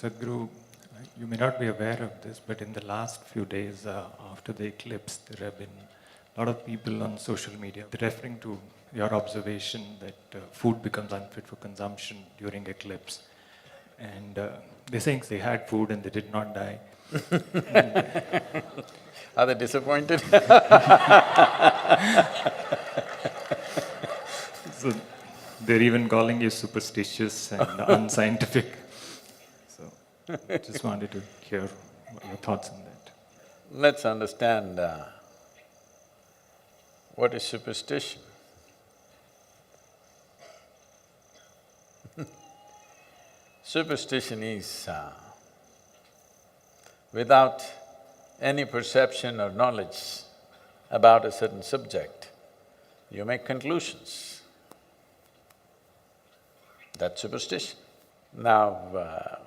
Sadhguru, you may not be aware of this, but in the last few days after the eclipse, there have been a lot of people on social media referring to your observation that food becomes unfit for consumption during eclipse. And they're saying they had food and they did not die. Are they disappointed? So they're even calling you superstitious and unscientific. So just wanted to hear your thoughts on that. Let's understand what is superstition. Superstition is without any perception or knowledge about a certain subject, you make conclusions. That's superstition. Now,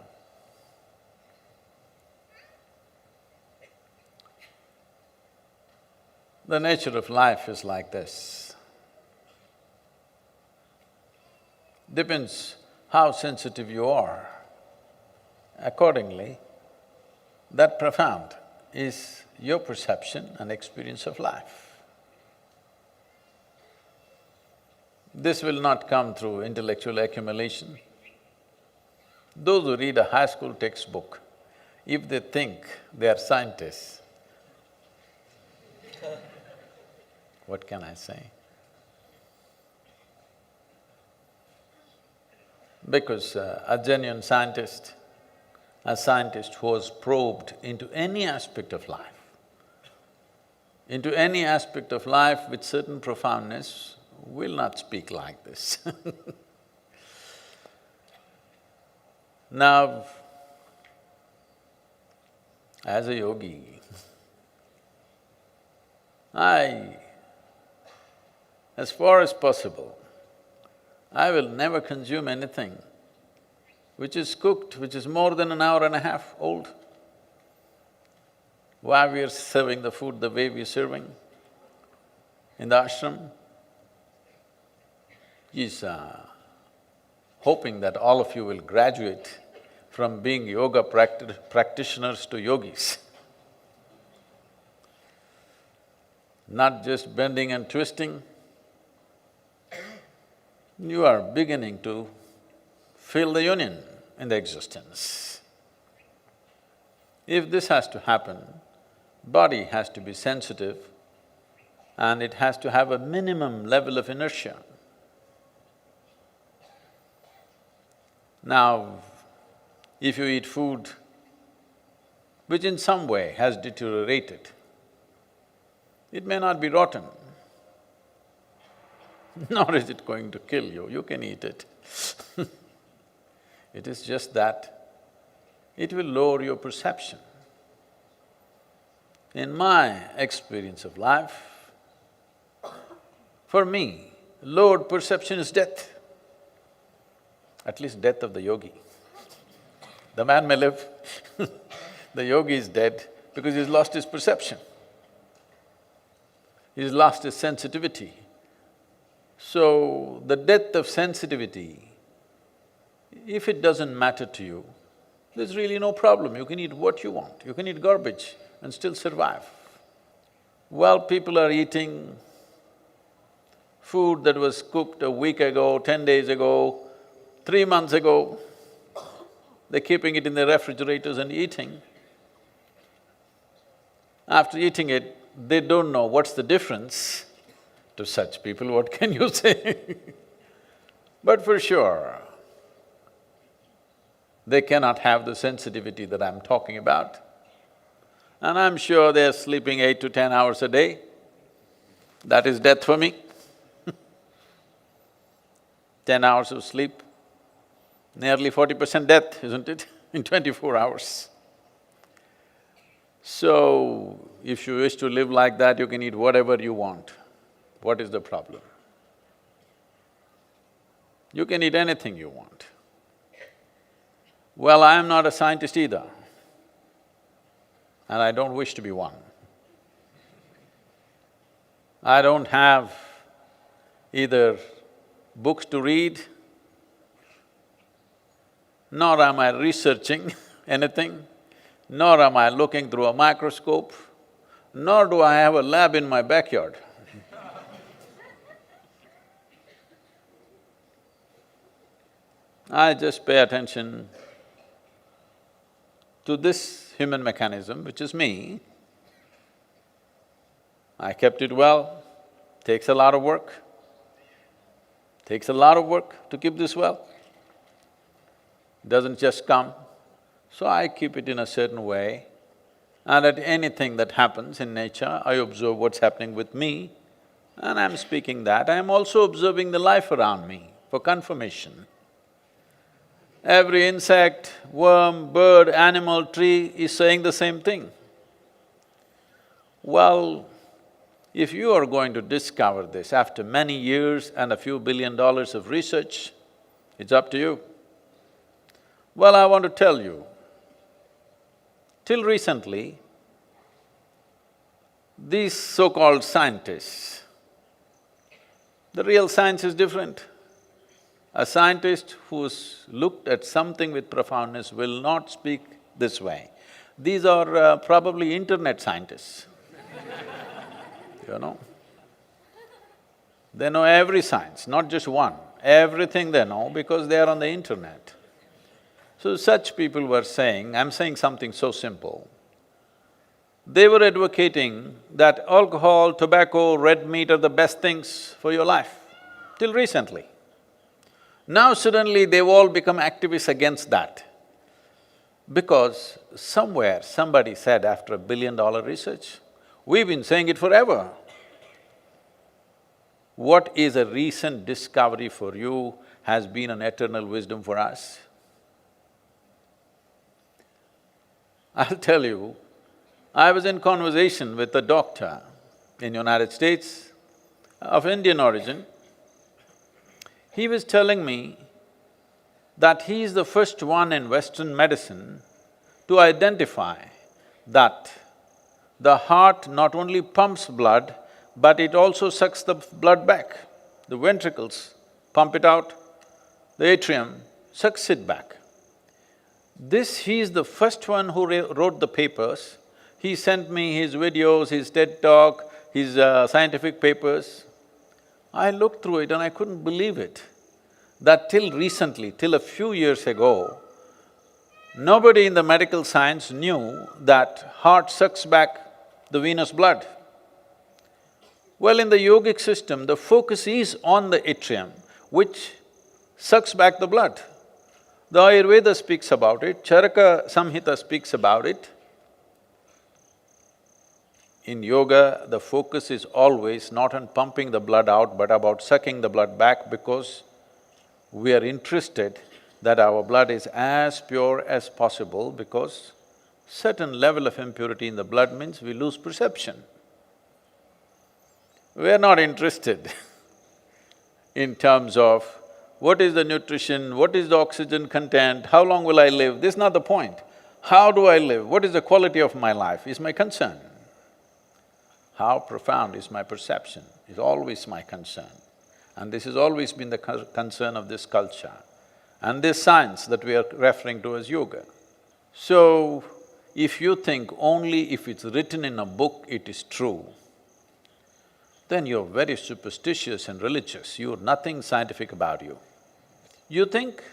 the nature of life is like this. Depends how sensitive you are. Accordingly, that profound is your perception and experience of life. This will not come through intellectual accumulation. Those who read a high school textbook, if they think they are scientists, what can I say? Because a genuine scientist, a scientist who has probed into any aspect of life, with certain profoundness, will not speak like this. Now, as a yogi, as far as possible, I will never consume anything which is cooked, which is more than an hour and a half old. Why we are serving the food the way we are serving in the ashram is hoping that all of you will graduate from being yoga practitioners to yogis. Not just bending and twisting, you are beginning to feel the union in the existence. If this has to happen, body has to be sensitive and it has to have a minimum level of inertia. Now, if you eat food which in some way has deteriorated, it may not be rotten, nor is it going to kill you, you can eat it. It is just that it will lower your perception. In my experience of life, for me, lowered perception is death, at least death of the yogi. The man may live, the yogi is dead because he's lost his perception. He's lost his sensitivity. So, the death of sensitivity, if it doesn't matter to you, there's really no problem, you can eat what you want, you can eat garbage and still survive. While people are eating food that was cooked a week ago, 10 days ago, 3 months ago, they're keeping it in their refrigerators and eating. After eating it, they don't know what's the difference. To such people, what can you say? But for sure, they cannot have the sensitivity that I'm talking about. And I'm sure they're sleeping 8 to 10 hours a day. That is death for me. 10 hours of sleep, nearly 40% death, isn't it, in 24 hours. So, if you wish to live like that, you can eat whatever you want. What is the problem? You can eat anything you want. Well, I am not a scientist either, and I don't wish to be one. I don't have either books to read, nor am I researching anything, nor am I looking through a microscope, nor do I have a lab in my backyard. I just pay attention to this human mechanism, which is me. I kept it well, takes a lot of work. Takes a lot of work to keep this well. Doesn't just come. So I keep it in a certain way, and at anything that happens in nature, I observe what's happening with me, and I'm speaking that. I'm also observing the life around me for confirmation. Every insect, worm, bird, animal, tree is saying the same thing. Well, if you are going to discover this after many years and a few $1 billion of research, it's up to you. Well, I want to tell you, till recently, these so-called scientists, the real science is different. A scientist who's looked at something with profoundness will not speak this way. These are probably internet scientists, you know. They know every science, not just one. Everything they know because they are on the internet. So such people were saying, I'm saying something so simple. They were advocating that alcohol, tobacco, red meat are the best things for your life, till recently. Now suddenly they've all become activists against that. Because somewhere somebody said after $1 billion research, we've been saying it forever. What is a recent discovery for you has been an eternal wisdom for us. I'll tell you, I was in conversation with a doctor in United States of Indian origin. He was telling me that he is the first one in Western medicine to identify that the heart not only pumps blood, but it also sucks the blood back. The ventricles pump it out, the atrium sucks it back. He is the first one who wrote the papers. He sent me his videos, his TED talk, his scientific papers. I looked through it and I couldn't believe it, that till recently, till a few years ago, nobody in the medical science knew that heart sucks back the venous blood. Well, in the yogic system, the focus is on the atrium, which sucks back the blood. The Ayurveda speaks about it, Charaka Samhita speaks about it. In yoga, the focus is always not on pumping the blood out, but about sucking the blood back, because we are interested that our blood is as pure as possible, because certain level of impurity in the blood means we lose perception. We are not interested in terms of what is the nutrition, what is the oxygen content, how long will I live, this is not the point. How do I live, what is the quality of my life is my concern. How profound is my perception is always my concern. And this has always been the concern of this culture and this science that we are referring to as yoga. So, if you think only if it's written in a book it is true, then you're very superstitious and religious, you're nothing scientific about you. You think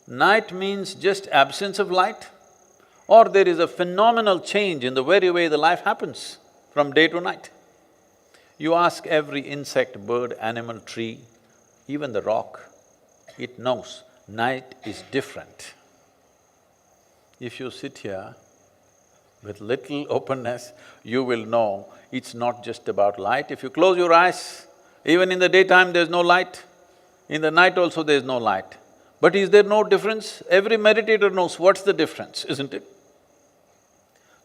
night means just absence of light, or there is a phenomenal change in the very way the life happens from day to night. You ask every insect, bird, animal, tree, even the rock, it knows night is different. If you sit here with little openness, you will know it's not just about light. If you close your eyes, even in the daytime there's no light, in the night also there's no light. But is there no difference? Every meditator knows what's the difference, isn't it?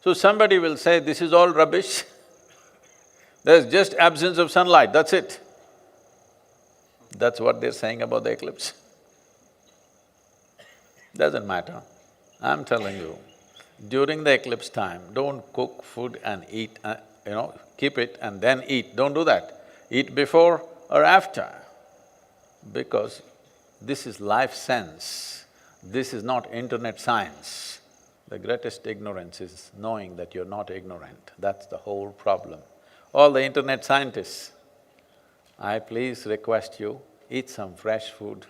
So somebody will say, this is all rubbish, there's just absence of sunlight, that's it. That's what they're saying about the eclipse. Doesn't matter. I'm telling you, during the eclipse time, don't cook food and eat, keep it and then eat, don't do that. Eat before or after, because this is life sense, this is not internet science. The greatest ignorance is knowing that you're not ignorant. That's the whole problem. All the internet scientists, I please request you, eat some fresh food.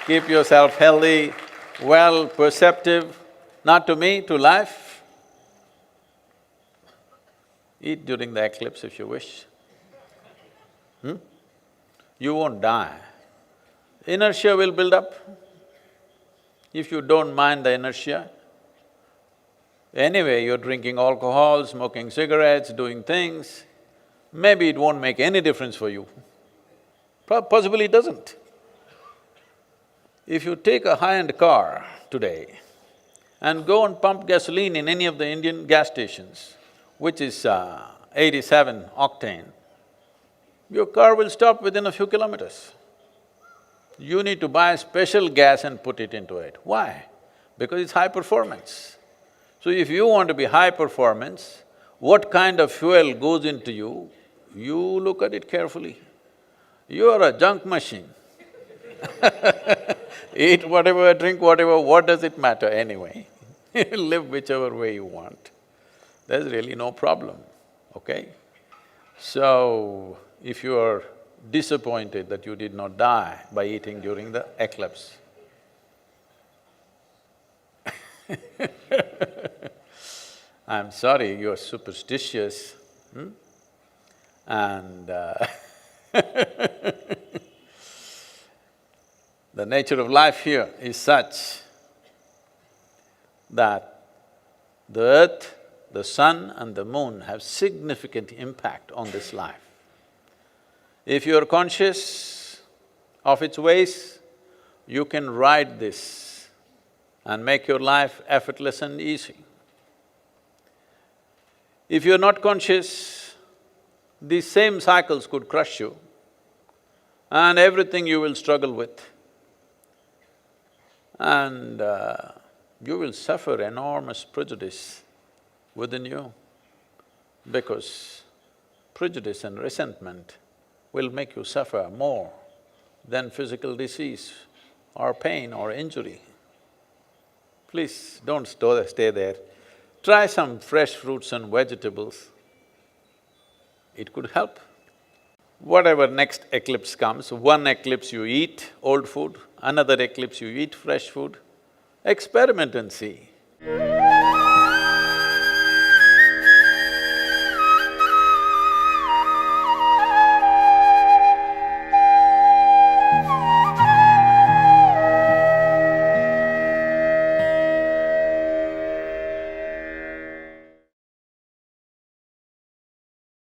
Keep yourself healthy, well, perceptive, not to me, to life. Eat during the eclipse if you wish. You won't die. Inertia will build up. If you don't mind the inertia, anyway you're drinking alcohol, smoking cigarettes, doing things, maybe it won't make any difference for you. Possibly it doesn't. If you take a high-end car today and go and pump gasoline in any of the Indian gas stations, which is 87 octane, your car will stop within a few kilometers. You need to buy special gas and put it into it. Why? Because it's high performance. So if you want to be high performance, what kind of fuel goes into you, you look at it carefully. You are a junk machine. Eat whatever, drink whatever, what does it matter anyway? Live whichever way you want. There's really no problem, okay? So, if you are disappointed that you did not die by eating during the eclipse, I'm sorry, you're superstitious, and the nature of life here is such that the earth, the sun and the moon have significant impact on this life. If you're conscious of its ways, you can ride this and make your life effortless and easy. If you're not conscious, these same cycles could crush you and everything you will struggle with. And you will suffer enormous prejudice within you, because prejudice and resentment will make you suffer more than physical disease or pain or injury. Please don't stay there. Try some fresh fruits and vegetables. It could help. Whatever next eclipse comes, one eclipse you eat old food, another eclipse you eat fresh food, experiment and see.